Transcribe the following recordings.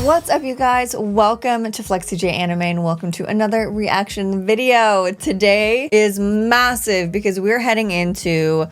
What's up, you guys? Welcome to FlexiJ Anime and welcome to another reaction video. Today is massive because we're heading into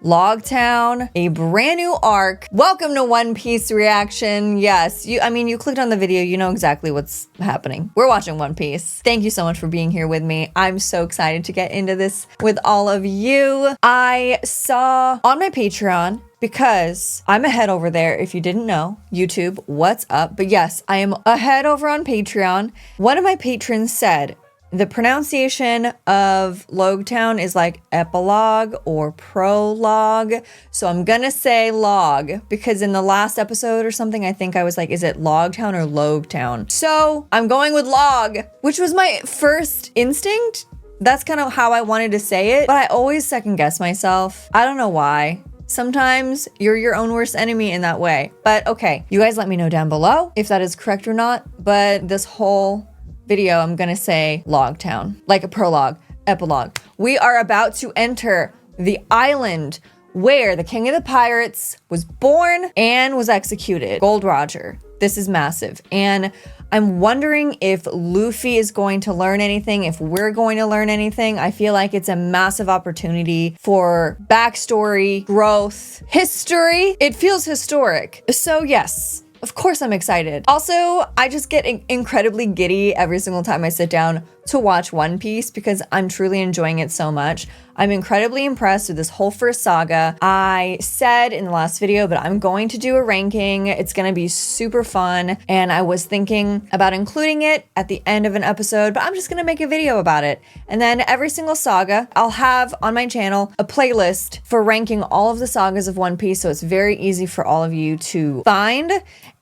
Loguetown, a brand new arc. Welcome to One Piece reaction. Yes, you clicked on the video, you know exactly what's happening. We're watching One Piece. Thank you so much for being here with me. I'm so excited to get into this with all of you. I saw on my Patreon, because I'm ahead over there, if you didn't know, YouTube, what's up? But yes, I am ahead over on Patreon. One of my patrons said, the pronunciation of Loguetown is like epilogue or prologue. So I'm gonna say log because in the last episode or something, I think I was like, is it Loguetown or Loguetown? So I'm going with log, which was my first instinct. That's kind of how I wanted to say it, but I always second guess myself. I don't know why. Sometimes you're your own worst enemy in that way. But okay, you guys let me know down below if that is correct or not. But this whole video, I'm gonna say Loguetown, like a prologue, epilogue. We are about to enter the island where the king of the pirates was born and was executed, Gold Roger. This is massive. And I'm wondering if Luffy is going to learn anything, if we're going to learn anything. I feel like it's a massive opportunity for backstory, growth, history. It feels historic. So yes, of course I'm excited. Also, I just get incredibly giddy every single time I sit down to watch One Piece because I'm truly enjoying it so much. I'm incredibly impressed with this whole first saga. I said in the last video, but I'm going to do a ranking. It's gonna be super fun. And I was thinking about including it at the end of an episode, but I'm just gonna make a video about it. And then every single saga, I'll have on my channel a playlist for ranking all of the sagas of One Piece. So it's very easy for all of you to find.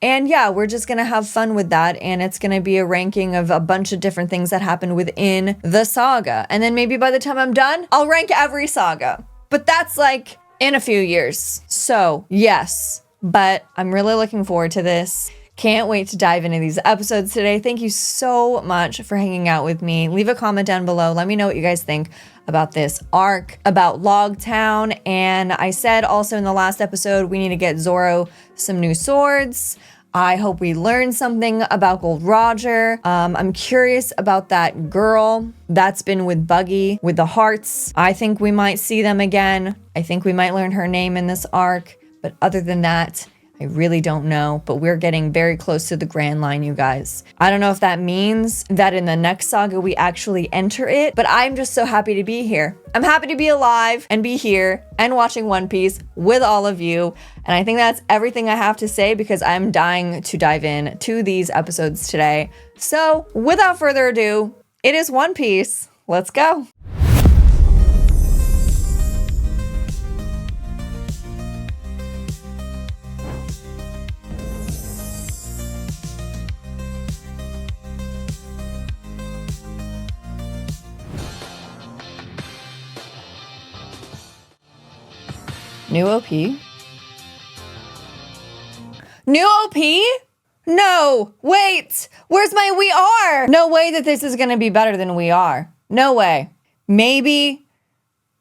And yeah, we're just gonna have fun with that. And it's gonna be a ranking of a bunch of different things that happen within the saga. And then maybe by the time I'm done, I'll rank every saga. But that's like in a few years. So yes, but I'm really looking forward to this. Can't wait to dive into these episodes today. Thank you so much for hanging out with me. Leave a comment down below. Let me know what you guys think about this arc, about Loguetown. And I said also in the last episode, we need to get Zoro some new swords. I hope we learn something about Gold Roger. I'm curious about that girl that's been with Buggy, with the hearts. I think we might see them again. I think we might learn her name in this arc. But other than that, I really don't know, but we're getting very close to the Grand Line, you guys. I don't know if that means that in the next saga we actually enter it, but I'm just so happy to be here. I'm happy to be alive and be here and watching One Piece with all of you. And I think that's everything I have to say because I'm dying to dive in to these episodes today. So without further ado, it is One Piece. Let's go. New OP? New OP? No, wait, where's my We Are? No way that this is gonna be better than We Are. No way. Maybe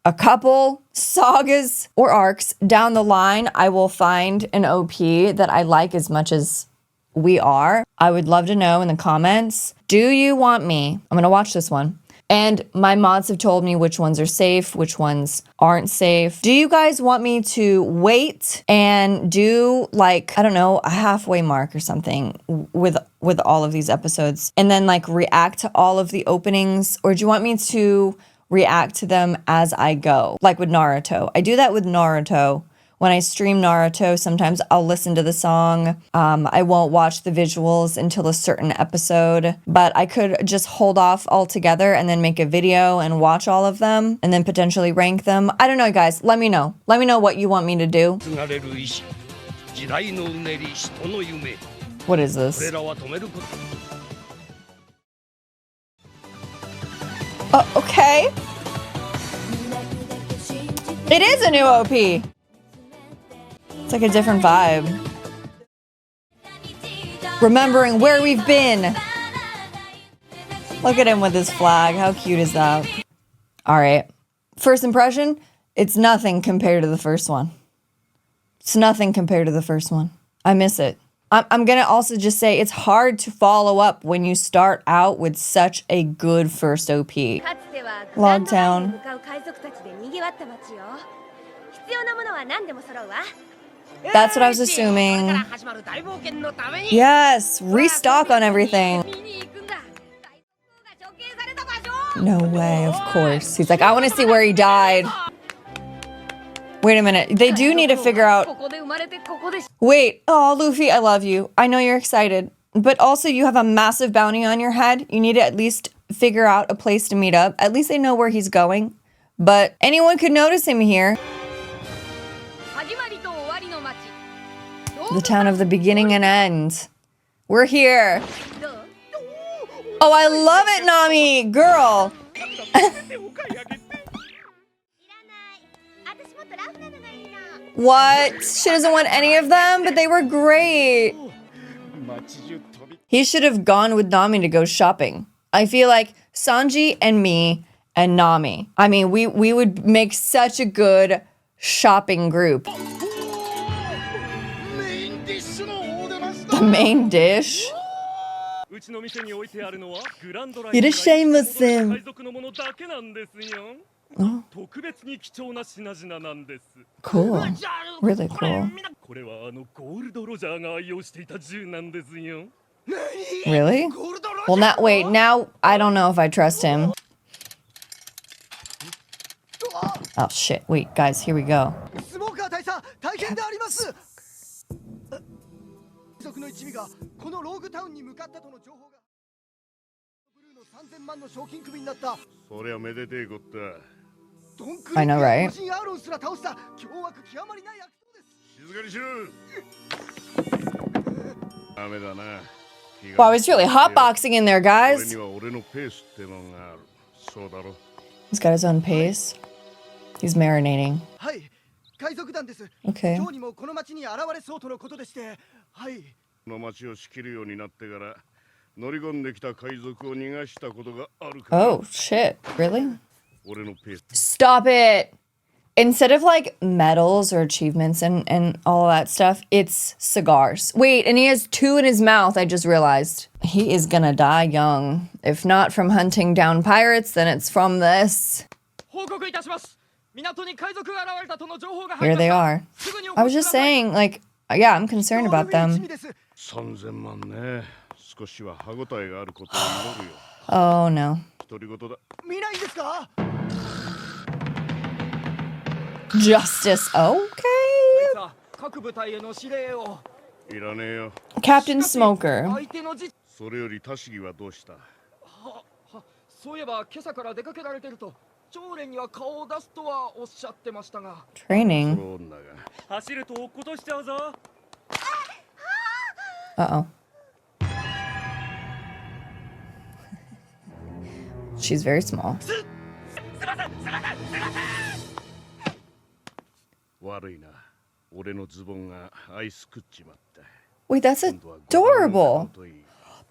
a couple sagas or arcs down the line, I will find an OP that I like as much as We Are. I would love to know in the comments, do you want me? I'm gonna watch this one. And my mods have told me which ones are safe, which ones aren't safe. Do you guys want me to wait and do like, I don't know, a halfway mark or something with all of these episodes and then like react to all of the openings? Or do you want me to react to them as I go? Like with Naruto. I do that with Naruto. When I stream Naruto, sometimes I'll listen to the song. I won't watch the visuals until a certain episode, but I could just hold off altogether and then make a video and watch all of them and then potentially rank them. I don't know, guys. Let me know. Let me know what you want me to do. What is this? Oh, okay. It is a new OP. It's like a different vibe. Remembering where we've been. Look at him with his flag. How cute is that? All right. First impression, it's nothing compared to the first one. It's nothing compared to the first one. I miss it. I'm gonna also just say it's hard to follow up when you start out with such a good first OP. Loguetown. That's what I was assuming. Yes, restock on everything. No way, of course. He's like, I want to see where he died. Wait a minute. They do need to figure out. Wait. Oh, Luffy, I love you. I know you're excited. But also, you have a massive bounty on your head. You need to at least figure out a place to meet up. At least they know where he's going. But anyone could notice him here. The town of the beginning and end. We're here. Oh, I love it, Nami. Girl. What? She doesn't want any of them, but they were great. He should have gone with Nami to go shopping. I feel like Sanji and me and Nami. I mean, we would make such a good shopping group. The main dish? Irashaimase. Oh. Cool. Really cool. Really? Well, now I don't know if I trust him. Oh shit, wait, guys, here we go. I know, right? Wow, it's really hotboxing in there, guys. He's got his own pace. He's marinating. Okay. Oh, shit. Really? Stop it. Instead of like medals or achievements and all of that stuff, it's cigars. Wait, and he has 2 in his mouth, I just realized. He is gonna die young. If not from hunting down pirates, then it's from this. Here they are. I was just saying, like, yeah, I'm concerned about them. Oh, no. Justice. Okay. Captain Smoker. Training. Uh-oh. She's very small. Wait, that's adorable.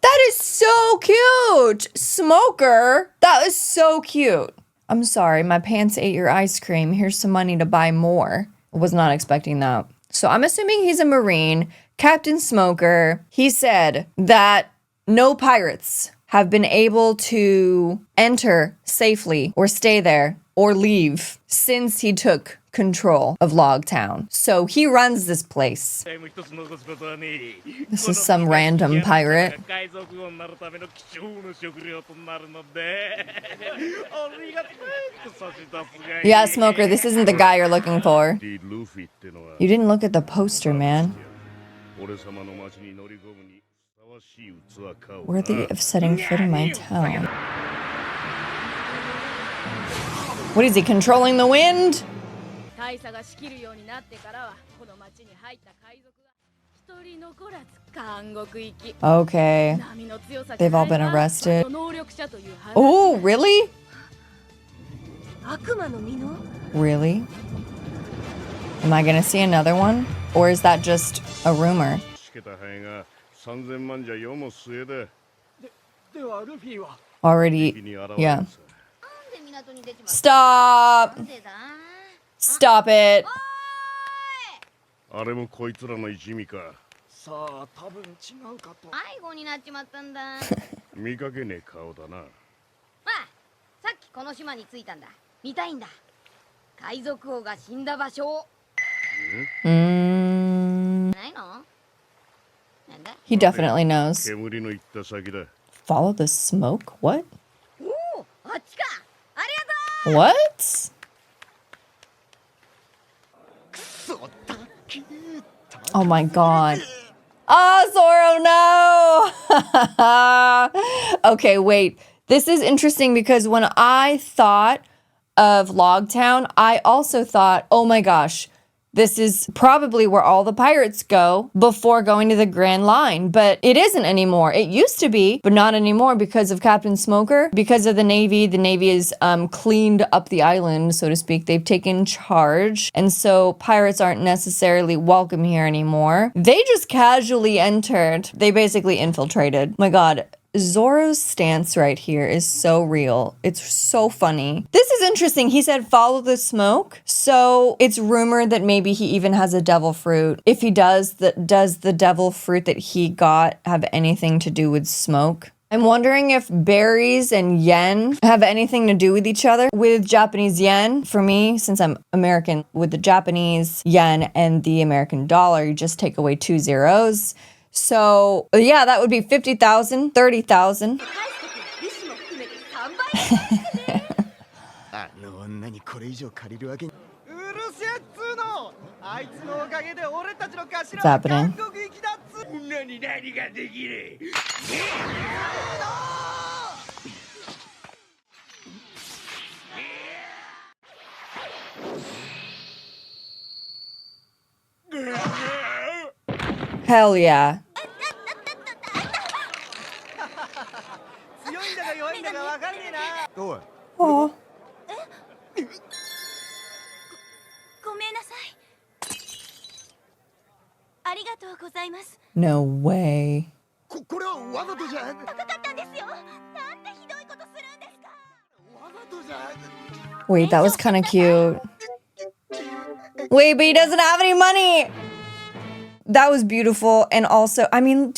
That is so cute. Smoker. That is so cute. I'm sorry, my pants ate your ice cream. Here's some money to buy more. I was not expecting that. So I'm assuming he's a Marine. Captain Smoker. He said that no pirates have been able to enter safely or stay there or leave since he took control of Loguetown. So he runs this place. This is some random pirate. Yeah, Smoker, this isn't the guy you're looking for. You didn't look at the poster, man. Worthy of setting foot in my town. What is he, controlling the wind? Okay. They've all been arrested. Oh, really? Really? Am I gonna see another one? Or is that just a rumor? Already, yeah. Stop! Stop it! 迷子になっちまったんだ。見かけねえ顔だな。あ、さっきこの島に着いたんだ。見たいんだ。海賊王が死んだ場所を。ないの？なんだ？ He definitely knows. 煙の行った先だ。 Follow the smoke? What? おお、あっちか。ありがとう。 What? Oh my god. Oh, Zoro, no! Okay, wait. This is interesting because when I thought of Loguetown, I also thought, oh my gosh, this is probably where all the pirates go before going to the Grand Line. But it isn't anymore. It used to be, but not anymore because of Captain Smoker. Because of the Navy has cleaned up the island, so to speak. They've taken charge. And so pirates aren't necessarily welcome here anymore. They just casually entered. They basically infiltrated. My god. Zoro's stance right here is so real. It's so funny. This is interesting. He said, follow the smoke. So it's rumored that maybe he even has a devil fruit. If he does the devil fruit that he got have anything to do with smoke? I'm wondering if berries and yen have anything to do with each other. With Japanese yen, for me, since I'm American, with the Japanese yen and the American dollar, you just take away 2 zeros. So, yeah, that would be 50,000, 30,000. What's happening? Hell yeah. Oh. No way. Wait, that was kind of cute. Wait, but he doesn't have any money. That was beautiful. And also, I mean,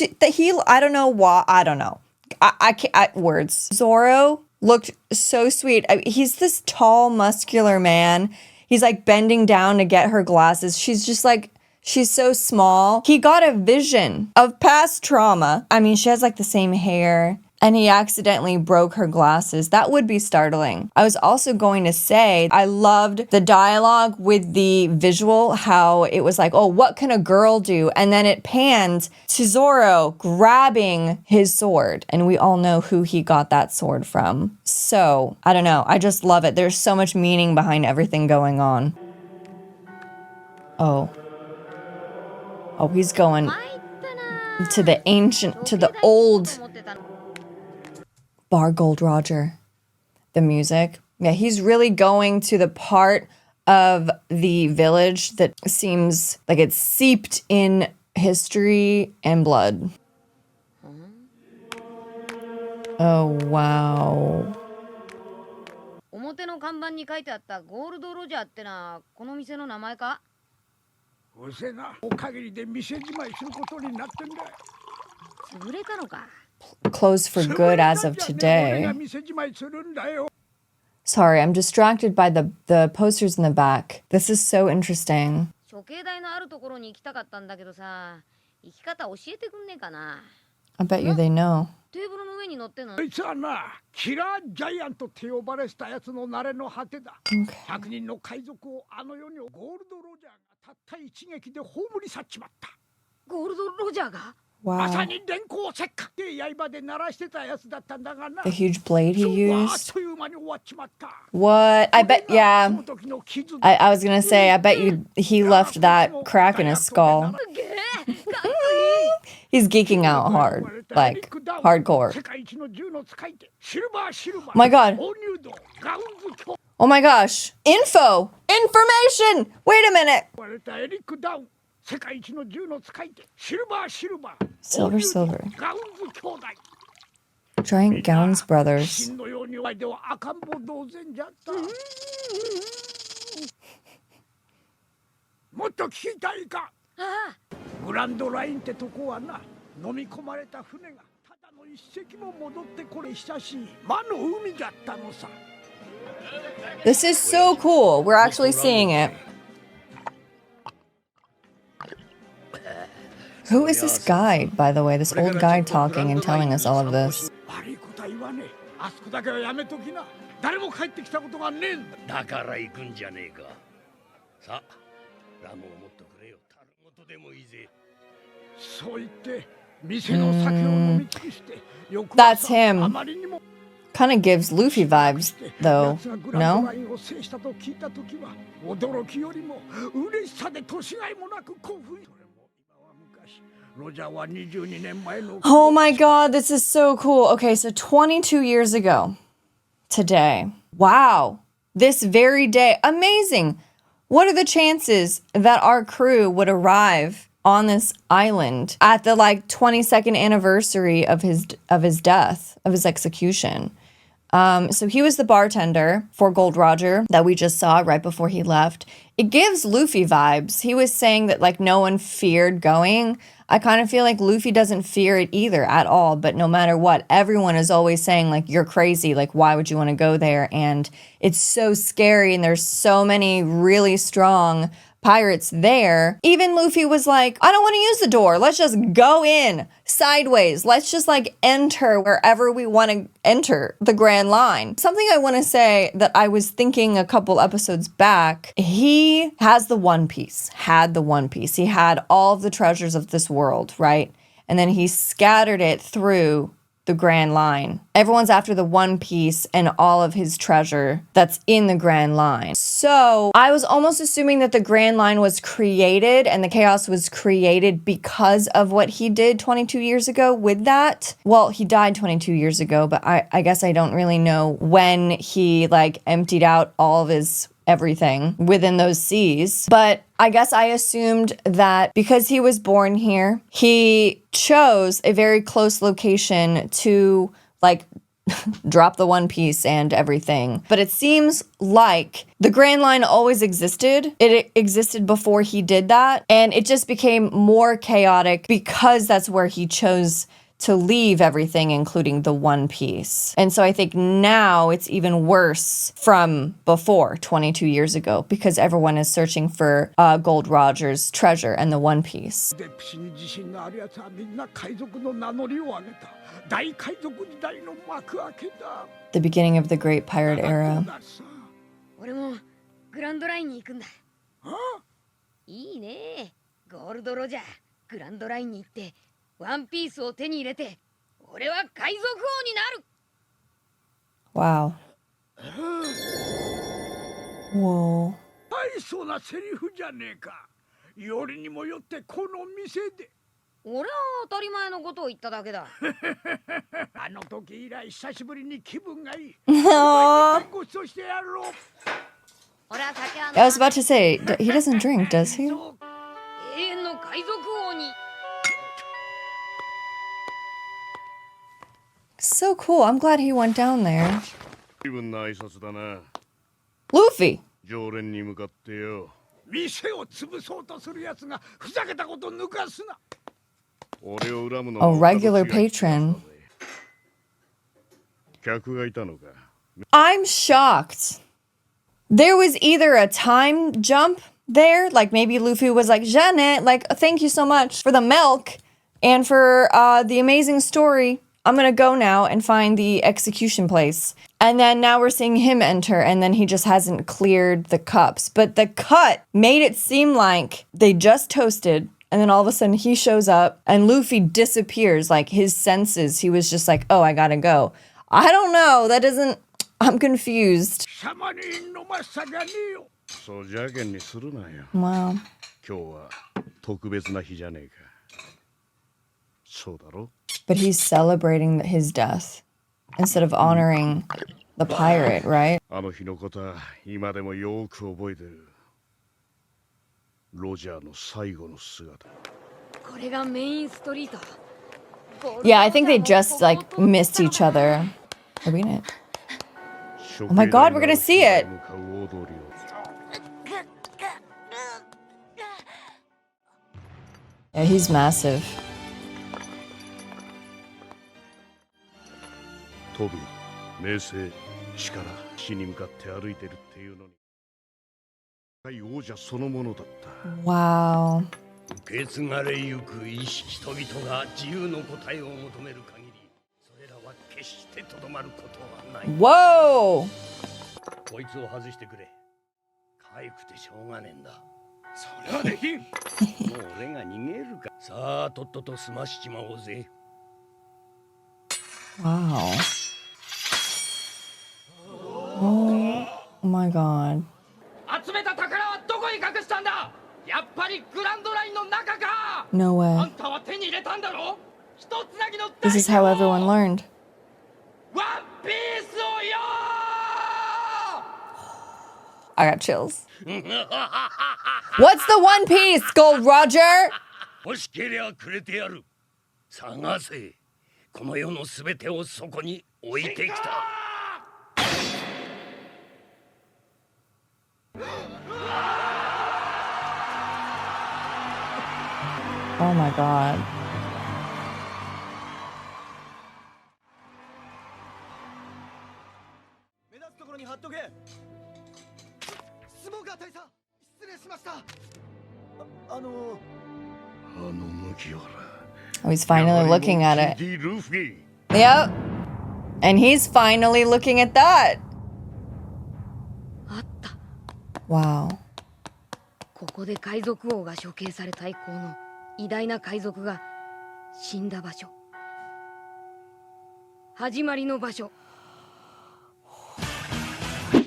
I don't know why. I don't know. I can't, words. Zoro looked so sweet. He's this tall, muscular man. He's like bending down to get her glasses. She's just like, she's so small. He got a vision of past trauma. I mean, she has like the same hair. And he accidentally broke her glasses. That would be startling. I was also going to say, I loved the dialogue with the visual, how it was like, oh, what can a girl do? And then it panned to Zoro grabbing his sword. And we all know who he got that sword from. So, I don't know. I just love it. There's so much meaning behind everything going on. Oh. Oh, he's going to the ancient, to the old Bar Gold Roger. The music. Yeah, he's really going to the part of the village that seems like it's seeped in history and blood. Oh, wow. 表の看板に書いてあったゴールドロジャーってのはこの店の名前か？うせな、お限りで店じまいすることになってんだ。潰れたのか。Closed for good as of today. Sorry, I'm distracted by the posters in the back. This is so interesting. 処刑台のあるところに行きたかったんだけどさ、行き方教えてくんねえかな。I bet you they know. テーブルの上に乗ってんの。あいつはな、キラージャイアントって呼ばれしたやつの慣れの果てだ。100人の海賊をあの世にゴールドロジャーがたった一撃で葬り去っちまった。ゴールドロジャーが？Wow. まさに電光石火で刃で鳴らしてたやつだったんだがな。The huge blade he used? あっという間に終わっちまった。What? I bet, yeah. I was gonna say, I bet you he left that crack in his skull. He's geeking out hard. Like, hardcore. Oh my god. Oh my gosh. Info! Information! Wait a minute! Silver, silver. Giant Gowns brothers. グランドラインってとこはな、飲み込まれた船がただの一隻も戻ってこれ久しい魔の海だったのさ。 This is so cool. We're actually seeing it. Who is this guy, by the way? This old guy talking and telling us all of this. 悪いことは言わねえ。あそこだけはやめときな。誰も帰ってきたことがねえんだ。だから行くんじゃねえか。さあ、ラムを持ってくれよ。たるごとでもいいぜ。そう言って店の酒を飲み尽くして、翌 That's 朝 him. あまりにも Kind of gives Luffy vibes, though. 奴がグランド No? ラインを制したと聞いたときは、驚きよりも嬉しさで年がいもなく興奮。それも今は昔、ロジャーは22年前の Oh my god, this is so cool. Okay, so 22 years ago today. Wow. This very day. Amazing. What are the chances that our crew would arrive on this island at the like 22nd anniversary of his death, of his execution? So he was the bartender for Gold Roger that we just saw right before he left. It gives Luffy vibes. He was saying that like no one feared going. I kind of feel like Luffy doesn't fear it either at all, but no matter what, everyone is always saying like, you're crazy. Like, why would you want to go there? And it's so scary. And there's so many really strong pirates there. Even Luffy was like, I don't want to use the door. Let's just go in sideways. Let's just like enter wherever we want to enter the Grand Line. Something I want to say that I was thinking a couple episodes back, he has the One Piece, had the One Piece. He had all of the treasures of this world, right? And then he scattered it through the Grand Line. Everyone's after the One Piece and all of his treasure that's in the Grand Line. So I was almost assuming that the Grand Line was created and the chaos was created because of what he did 22 years ago with that. Well, he died 22 years ago, but I guess I don't really know when he like emptied out all of his everything within those seas. But I guess I assumed that because he was born here, he chose a very close location to like drop the One Piece and everything. But it seems like the Grand Line always existed. It existed before he did that. And it just became more chaotic because that's where he chose to leave everything, including the One Piece. And so I think now it's even worse from before, 22 years ago, because everyone is searching for Gold Roger's treasure and the One Piece. The beginning of the Great Pirate Era. 俺もグランドラインに行くんだ。いいね。ゴールドロジャー、グランドラインに行って。ワンピースを手に入れて、俺は海賊王になる。Wow. Whoa. 大層なセリフじゃねえか。よりにもよってこの店で。俺は当たり前のことを言っただけだ。あの時以来久しぶりに気分がいい。ごちそうしてやろう。俺は酒は I was about to say, he doesn't drink, does he? 永遠の海賊王に。So cool. I'm glad he went down there. 気分な挨拶だな。Luffy. 常連に向かってよ。店を潰そうとするやつがふざけたこと抜かすな。俺を恨むの A regular patron. 客がいたのか。I'm shocked. There was either a time jump there, like maybe Luffy was like, Janet, like, thank you so much for the milk and for the amazing story. I'm gonna go now and find the execution place. And then now we're seeing him enter, and then he just hasn't cleared the cups. But the cut made it seem like they just toasted, and then all of a sudden he shows up, and Luffy disappears, like his senses. He was just like, oh, I gotta go. I don't know. That doesn't... I'm confused. Wow. 今日は特別な日じゃねえか。そうだろ? But he's celebrating his death instead of honoring the pirate, right? あの日のことは今でもよく覚えてる。ロジャーの最後の姿。これがメインストリート。Yeah, I think they just like missed each other. Are we in it? Oh my god, we're gonna see it! Yeah, he's massive. 飛び、名声、力、死に向かって歩いてるっていうのに、王者そのものだった。 Wow. 受け継がれゆく意志、人々が自由の答えを求める限り、それらは決してとどまることはない。 Whoa! こいつを外してくれ。かゆくてしょうがねえんだ。それはできん。もう俺が逃げるか。さあ、とっとと済ましちまおうぜ。 Wow. Oh my god. 集めた宝はどこに隠したんだ。やっぱりグランドラインの中か。 No あ way. んたは手に入れたんだろ。一つなぎの This is how everyone learned. ワンピースをよ。 I got chills. What's the One Piece, Gold Roger? 欲しけりゃくれてやる。探せ。この世のすべてをそこに置いてきた。 Oh my god. 目立つところに貼っとけ。スモーカー大佐、失礼しました。あの麦わら。 Oh, he's finally looking at it. ルフィ。 Yep. And he's finally looking at that. あった。 Wow. ここで海賊王が処刑された以降の偉大な海賊が死んだ場所。始まりの場所。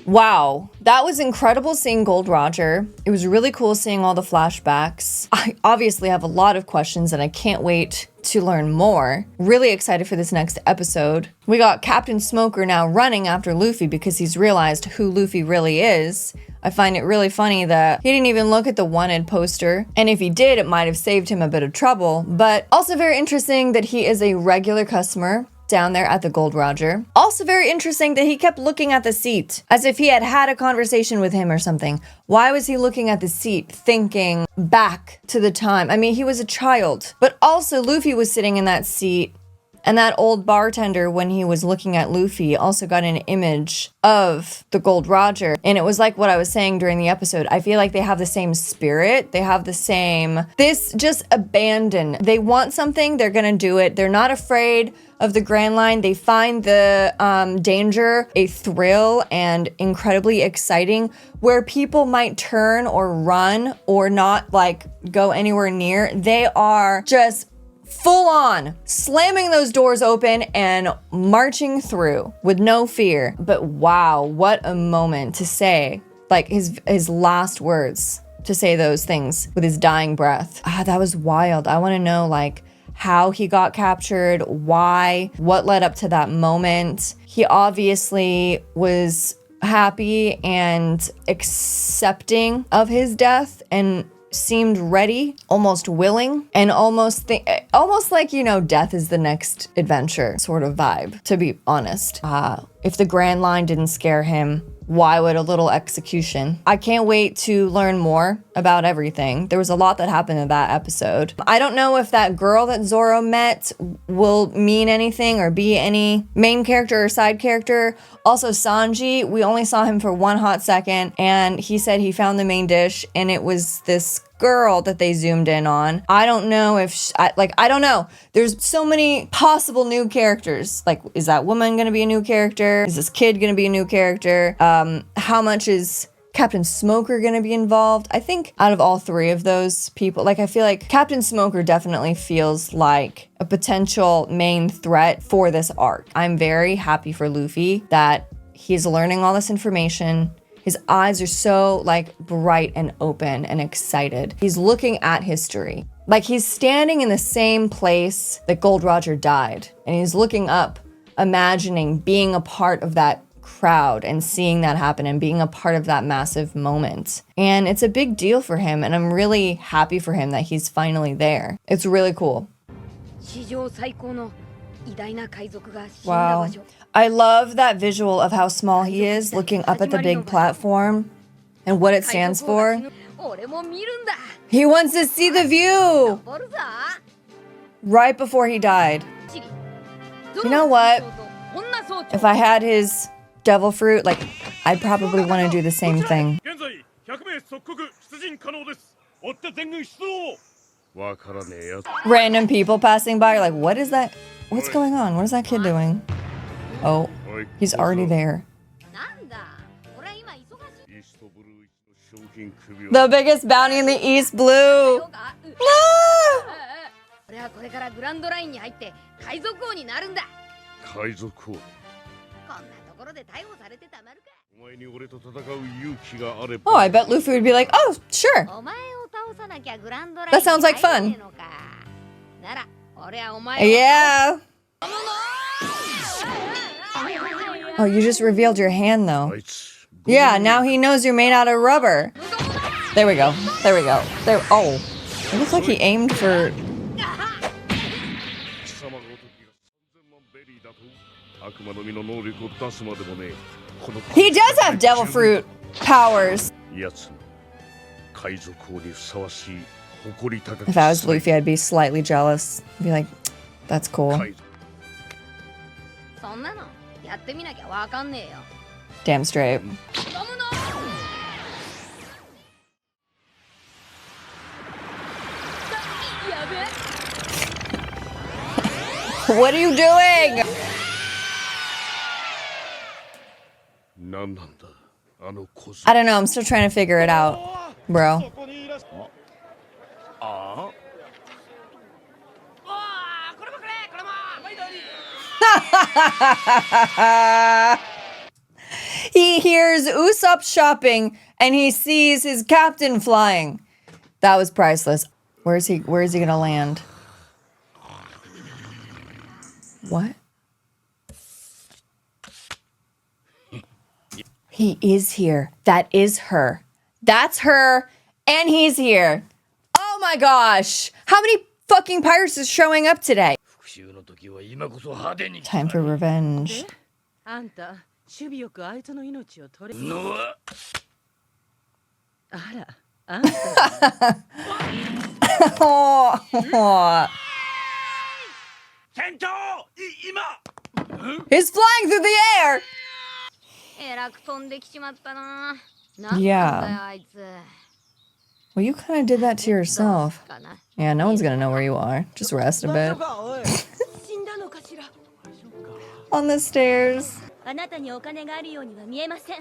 Wow, that was incredible seeing Gold Roger. It was really cool seeing all the flashbacks. I obviously have a lot of questions and I can't wait to learn more. Really excited for this next episode. We got Captain Smoker now running after Luffy because he's realized who Luffy really is. I find it really funny that he didn't even look at the wanted poster. And if he did, it might have saved him a bit of trouble. But also very interesting that he is a regular customer down there at the Gold Roger. Also very interesting that he kept looking at the seat as if he had had a conversation with him or something. Why was he looking at the seat, thinking back to the time? I mean, he was a child, but also Luffy was sitting in that seat. And that old bartender, when he was looking at Luffy, also got an image of the Gold Roger. And it was like what I was saying during the episode. I feel like they have the same spirit. They have the same, this just abandon. They want something, they're gonna do it. They're not afraid of the Grand Line. They find the danger a thrill and incredibly exciting, where people might turn or run or not like go anywhere near. They are just full on slamming those doors open and marching through with no fear. But wow, what a moment to say, like his last words, to say those things with his dying breath. That was wild. I want to know like how he got captured, why, what led up to that moment. He obviously was happy and accepting of his death and seemed ready, almost willing, and almost like, you know, death is the next adventure sort of vibe, to be honest. If the Grand Line didn't scare him, why would a little execution? I can't wait to learn more about everything. There was a lot that happened in that episode. I don't know if that girl that Zoro met will mean anything or be any main character or side character. Also, Sanji, we only saw him for one hot second, and he said he found the main dish, and it was this girl that they zoomed in on. I don't know if, I don't know. There's so many possible new characters. Like, is that woman gonna be a new character? Is this kid gonna be a new character? How much is Captain Smoker gonna be involved? I think out of all three of those people, like I feel like Captain Smoker definitely feels like a potential main threat for this arc. I'm very happy for Luffy that he's learning all this information. His eyes are so like bright and open and excited. He's looking at history. Like he's standing in the same place that Gold Roger died. And he's looking up, imagining being a part of that crowd and seeing that happen and being a part of that massive moment. And it's a big deal for him. And I'm really happy for him that he's finally there. It's really cool. Wow. I love that visual of how small he is looking up at the big platform and what it stands for. 俺も見るんだ He wants to see the view ボルザ right before he died. You know what? If I had his devil fruit, like, I'd probably want to do the same thing. 現在100名即刻出陣可能です。追って全軍出動。わからねえやつ Random people passing by, you're like, what is that? What's going on? What is that kid doing? Oh, he's already there. なんだ俺は今忙しいイーストブルー一の賞金首を The biggest bounty in the East Blue. そうか No! 俺はこれからグランドラインに入って海賊王になるんだ海賊王こんなところで逮捕されてたまるかお前に俺と戦う勇気があれば Oh, I bet Luffy would be like, oh, sure. お前を倒さなきゃグランドライン That sounds like fun. に入れねえのかなら俺はお前を Yeah. Oh, you just revealed your hand, あ though. いつ Yeah, now he knows you're made out of rubber. There we go. There we go. There. Oh, it looks like he aimed for. 貴様ごときが3000万ベリーだと悪魔の実の能力を出すまでもねえこの He does have devil fruit powers. やつの海賊王にふさわしい誇り高く If I was Luffy, I'd be slightly jealous. I'd be like, that's cool. 海賊そんなのやってみなきゃわかんねえよ Damn straight. 飲むの やべえ What are you doing? 何なんだあの小僧 I don't know. I'm still trying to figure it out, bro. ここにいらっしああこれもくれこれも毎度に He hears Usopp shopping and he sees his captain flying. That was priceless. Where is he gonna land? What? He is here. That is her. That's her. And he's here. Oh my gosh. How many fucking pirates is showing up today? 復讐の時は今こそ派手に Time for revenge. あんた守備よくあいつの命を取れのはあらあんた Oh. 船長今 He's flying through the air. えらく飛んできちまったななんなんだよ Yeah. あいつ Well, you kind of did that to yourself. かな Yeah, no one's gonna know where you are. Just rest a bit. 死んだのかしら On the stairs. あなたにお金があるようには見えません。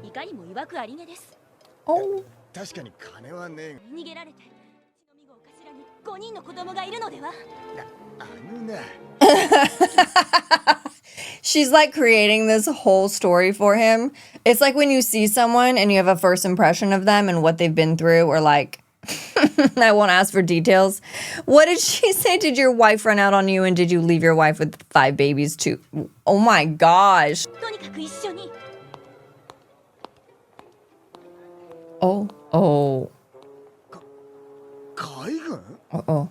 いかにも曰くありげです。 Oh. 確かに金はねえ逃げられて、血のみご頭に5人の子供がいるのでは。あのな She's like creating this whole story for him. It's like when you see someone and you have a first impression of them and what they've been through, or like, I won't ask for details. What did she say? Did your wife run out on you and did you leave your wife with 5 babies too? Oh my gosh. とにかく一緒に。 Oh, oh, 海軍 oh.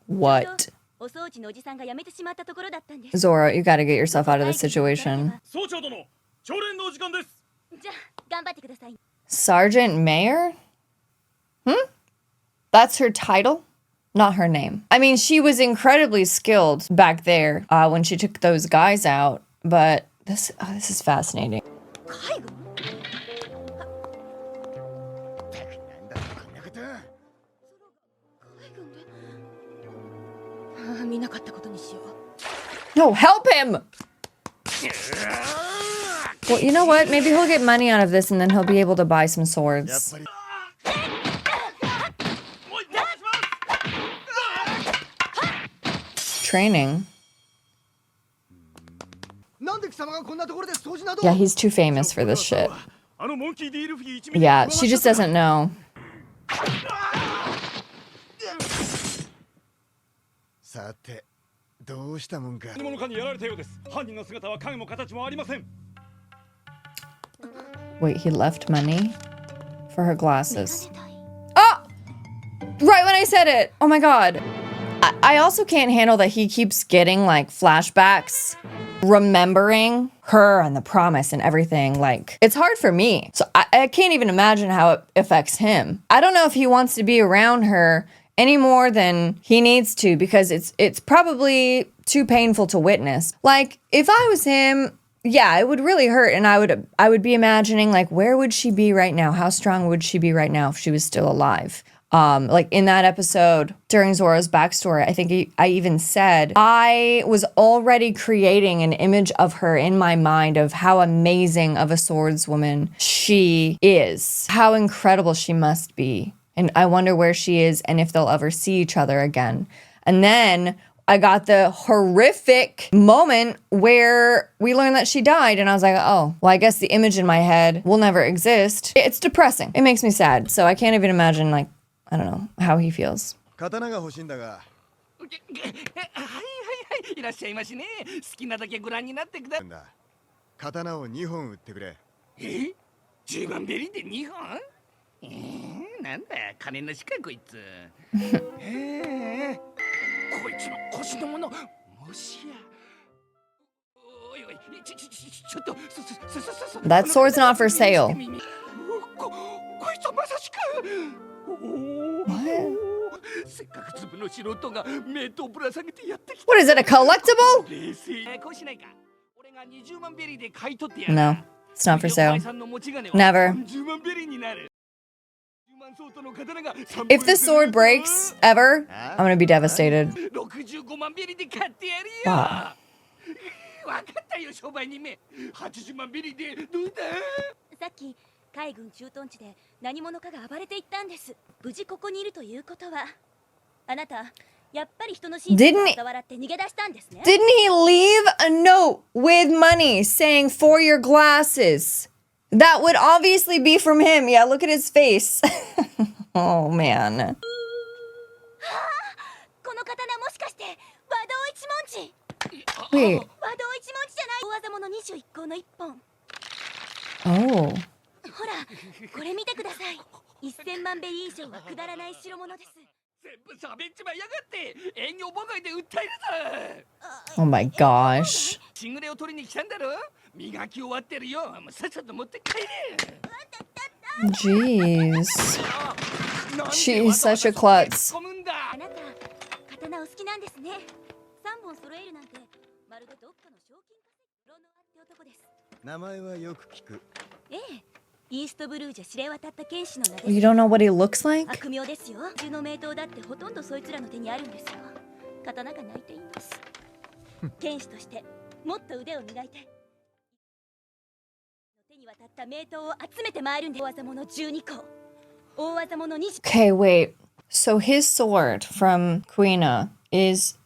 What? お掃除のおじさんが辞めてしまったところだったんです。 Zoro, you gotta get yourself out of this situation. 総長殿朝練のお時間ですじゃあ頑張ってください。 Sergeant Mayor? That's her title? Not her name. I mean, she was incredibly skilled back there when she took those guys out, but this is fascinating. 海軍？なんだこんなこと海軍で。ああ見なかったことにしよう。 No, help him! Well, you know what? Maybe he'll get money out of this and then he'll be able to buy some やっ swords. ぱりもう一回お願いします Training. なんで貴様がこんなところで掃除など Yeah, he's too famous for this shit. あのモンキー D ルフィ1ミリ Yeah, she just doesn't know. さてどうしたもんか何者かにやられたようです犯人の姿は影も形もありません Wait, he left money for her glasses. Oh! Right when I said it! Oh my god. I also can't handle that he keeps getting like flashbacks, remembering her and the promise and everything, like, it's hard for me. So I can't even imagine how it affects him. I don't know if he wants to be around her any more than he needs to, because it's probably too painful to witness. Like, if I was him, yeah, it would really hurt, and I would be imagining, like, where would she be right now? How strong would she be right now if she was still alive? Like in that episode during Zoro's backstory, I think I even said I was already creating an image of her in my mind of how amazing of a swordswoman she is, how incredible she must be. And I wonder where she is and if they'll ever see each other again. And then I got the horrific moment where we learned that she died. And I was like, oh, well, I guess the image in my head will never exist. It's depressing. It makes me sad. So I can't even imagine, like, I don't know how he feels. 刀が欲しいんだが。はいはいいらっしゃいましね。好きなだけご覧になってくだ。刀を2本売ってくれ。10万ベリーで2本？なんだ金なしかこいつ。こいつの腰のものもしや。おいおいちょっと。That sword's not for sale. こいつはまさしく。What is it, a collectible? No, it's not for sale. Never. If this sword breaks, ever, I'm gonna be devastated. Wow. Didn't he leave a note with money saying for your glasses? That would obviously be from him. Yeah, look at his face. Oh man. Wait. Oh. ほら、これ見てください。1000万ベリー以上はくだらない代物です。全部喋っちまいやがって。営業妨害で訴えるぞ。Oh my gosh. シングレを取りに来たんだろ。磨き終わってるよ。さっさと持って帰れ。Jeez. She's such a klutz. あなた、刀お好きなんですね。3本揃えるなんて、まるでどっかの賞金稼ぎロノアって男です。名前はよく聞く。ええ。イーストブルーじゃ知れ渡った剣士の名です。 You don't know what he looks like? 悪名ですよ。銃の名刀だってほとんどそいつらの手にあるんですよ。刀が泣いています。剣士としてもっと腕を磨いて。手に渡った名刀を集めて回るんで。大技物12個。大技物20。 Okay, wait. So his sword from Kuina is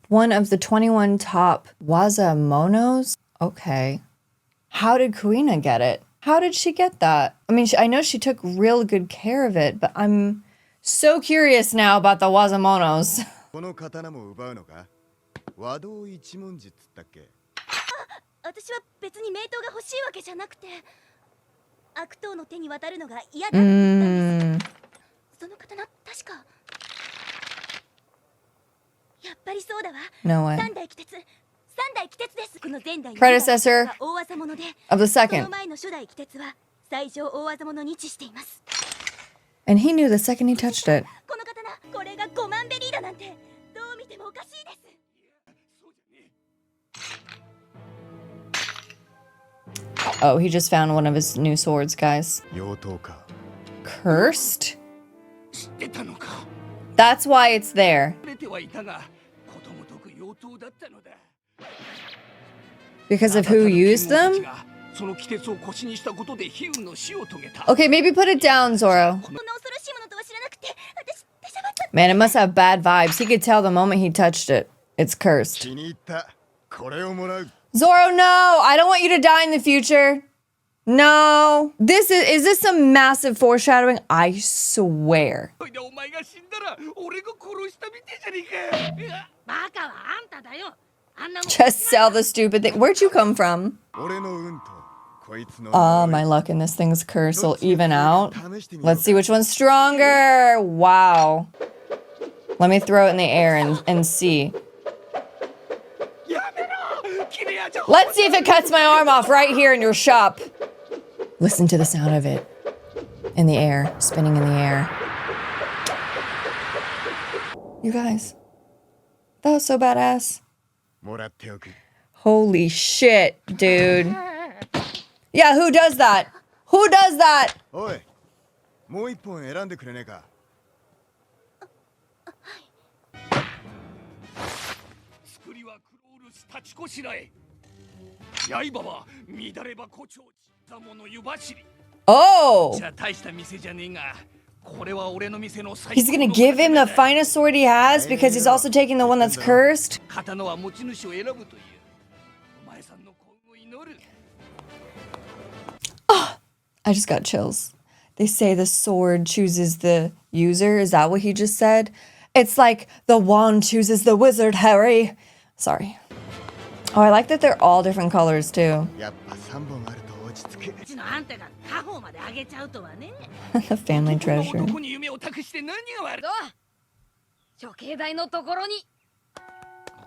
one of the 21 top wazamonos? Okay. How did Kuina get it? How did she get that? I mean, I know she took real good care of it, but I'm so curious now about the wazamonos. この刀も奪うのか？和道一文字っつったっけ？私は別に名刀が欲しいわけじゃなくて、悪党の手に渡るのが嫌だって言ったんです。その刀確か。やっぱりそうだわ。No way. 三代鬼鉄。Predecessor of the second. And he knew the second he touched it. Oh, he just found one of his new swords, guys. Cursed? That's why it's there. Because of who used them? Okay, maybe put it down, Zoro. Man, it must have bad vibes. He could tell the moment he touched it. It's cursed. Zoro, no! I don't want you to die in the future. No. Is this some massive foreshadowing? I swear. Just sell the stupid thing. Where'd you come from? Oh, my luck in this thing's curse will even out. Let's see which one's stronger. Wow. Let me throw it in the air and see. Let's see if it cuts my arm off right here in your shop. Listen to the sound of it. In the air, spinning in the air. You guys, that was so badass. もらっておく。 Holy shit, dude. Yeah, who does that? Who does that? おい、もう一本選んでくれねえか。作りはクロールス立ちこしらえ。刃は乱れば胡蝶ざもの湯走り。 Oh! じゃ大した店じゃねえが。 He's gonna give him the finest sword he has because he's also taking the one that's cursed? Oh, I just got chills. They say the sword chooses the user. Is that what he just said? It's like the wand chooses the wizard, Harry. Sorry. Oh, I like that they're all different colors too. The family treasure. You're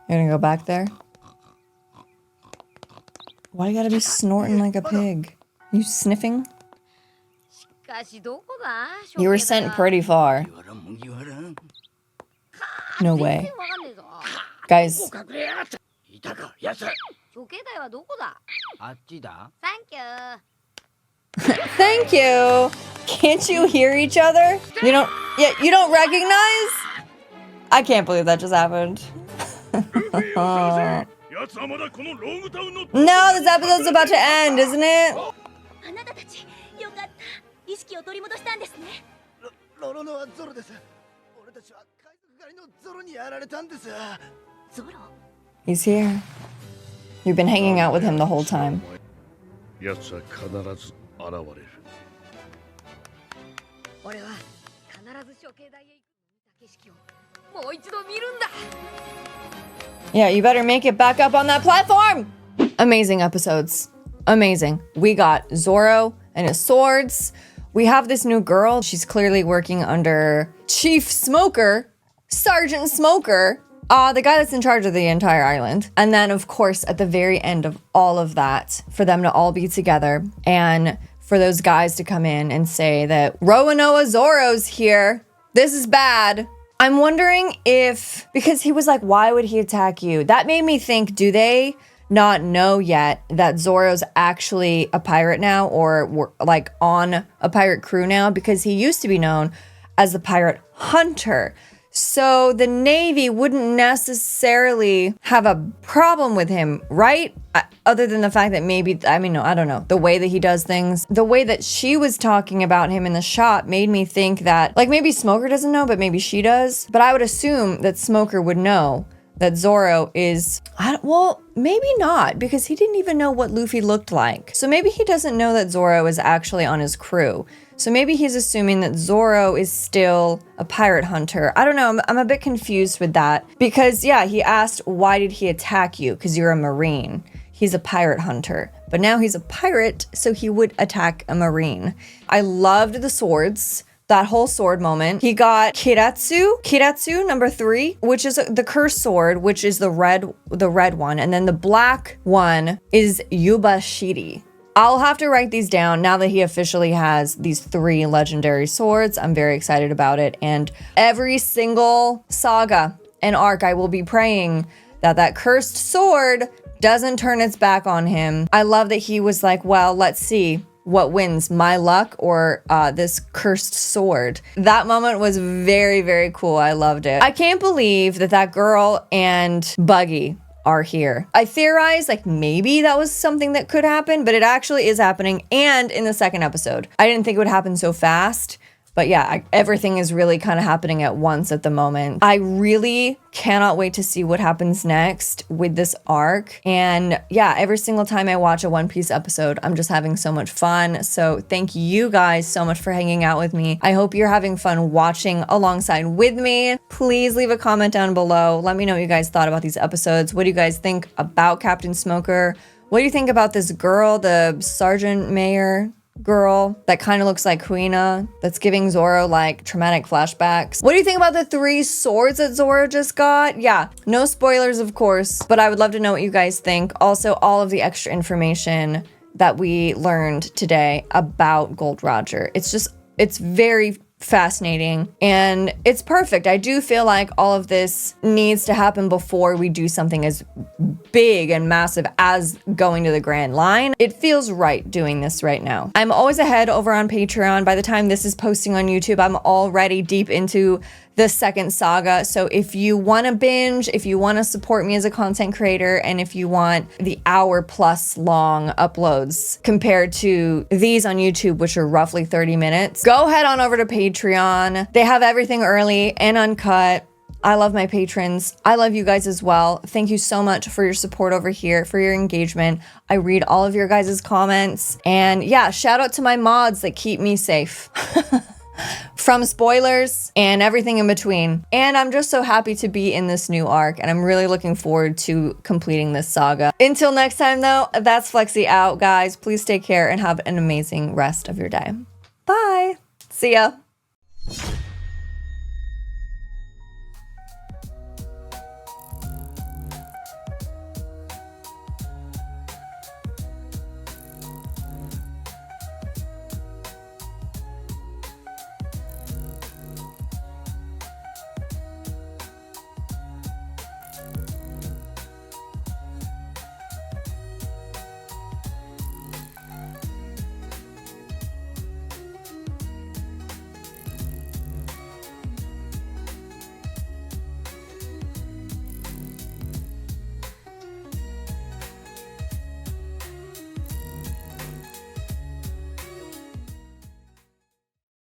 gonna go back there? Why you gotta be snorting like a pig? You sniffing? You were sent pretty far. No way. Guys. Thank you. Can't you hear each other? You don't. Yeah, you don't recognize? I can't believe that just happened. No, this episode's about to end, isn't it? ロロノはゾロです。俺たちは海賊狩りのゾロにやられたんです。ゾロ He's here. You've been hanging out with him the whole time. 奴は必ず現れる。俺は必ず処刑台へ行く景色をもう一度見るんだ。 Yeah, you better make it back up on that platform. Amazing episodes. Amazing. We got Zoro and his swords. We have this new girl. She's clearly working under Chief Smoker, Sergeant Smoker, the guy that's in charge of the entire island. And then, of course, at the very end of all of that, for them to all be together and for those guys to come in and say that Roanoa Zoro's here. This is bad. I'm wondering if, because he was like, why would he attack you? That made me think, do they not know yet that Zoro's actually a pirate now, or like on a pirate crew now? Because he used to be known as the pirate hunter. So the Navy wouldn't necessarily have a problem with him, right? Other than the fact that maybe, I mean, no, I don't know. The way that he does things, the way that she was talking about him in the shop made me think that, like, maybe Smoker doesn't know, but maybe she does. But I would assume that Smoker would know that Zoro is, well, maybe not, because he didn't even know what Luffy looked like. So maybe he doesn't know that Zoro is actually on his crew. So maybe he's assuming that Zoro is still a pirate hunter. I don't know, I'm a bit confused with that. Because yeah, he asked, why did he attack you? Because you're a Marine. He's a pirate hunter. But now he's a pirate, so he would attack a Marine. I loved the swords. That whole sword moment. He got Kiratsu number 3, which is the cursed sword, which is the red one. And then the black one is Yubashiri. I'll have to write these down now that he officially has these 3 legendary swords. I'm very excited about it. And every single saga and arc, I will be praying that that cursed sword doesn't turn its back on him. I love that he was like, well, let's see what wins, my luck or this cursed sword. That moment was very, very cool. I loved it. I can't believe that that girl and Buggy are here. I theorized like maybe that was something that could happen, but it actually is happening, and in the second episode. I didn't think it would happen so fast. But yeah, everything is really kind of happening at once at the moment. I really cannot wait to see what happens next with this arc. And yeah, every single time I watch a One Piece episode, I'm just having so much fun. So thank you guys so much for hanging out with me. I hope you're having fun watching alongside with me. Please leave a comment down below. Let me know what you guys thought about these episodes. What do you guys think about Captain Smoker? What do you think about this girl, the Sergeant Mayor? girl that kind of looks like Kuina, that's giving Zoro like traumatic flashbacks. What do you think about the 3 swords that Zoro just got? Yeah, no spoilers, of course, but I would love to know what you guys think. Also, all of the extra information that we learned today about Gold Roger. It's very fascinating and it's perfect. I do feel like all of this needs to happen before we do something as big and massive as going to the Grand Line. It feels right doing this right now. I'm always ahead over on Patreon. By the time this is posting on YouTube, I'm already deep into the second saga. So if you want to binge, if you want to support me as a content creator, and if you want the hour-plus long uploads compared to these on YouTube, which are roughly 30 minutes, go head on over to Patreon. They have everything early and uncut. I love my patrons. I love you guys as well. Thank you so much for your support over here, for your engagement. I read all of your guys' comments. And yeah, shout out to my mods that keep me safe. From spoilers and everything in between. And I'm just so happy to be in this new arc, and I'm really looking forward to completing this saga. Until next time though, that's Flexi out, guys. Please take care and have an amazing rest of your day. Bye. See ya.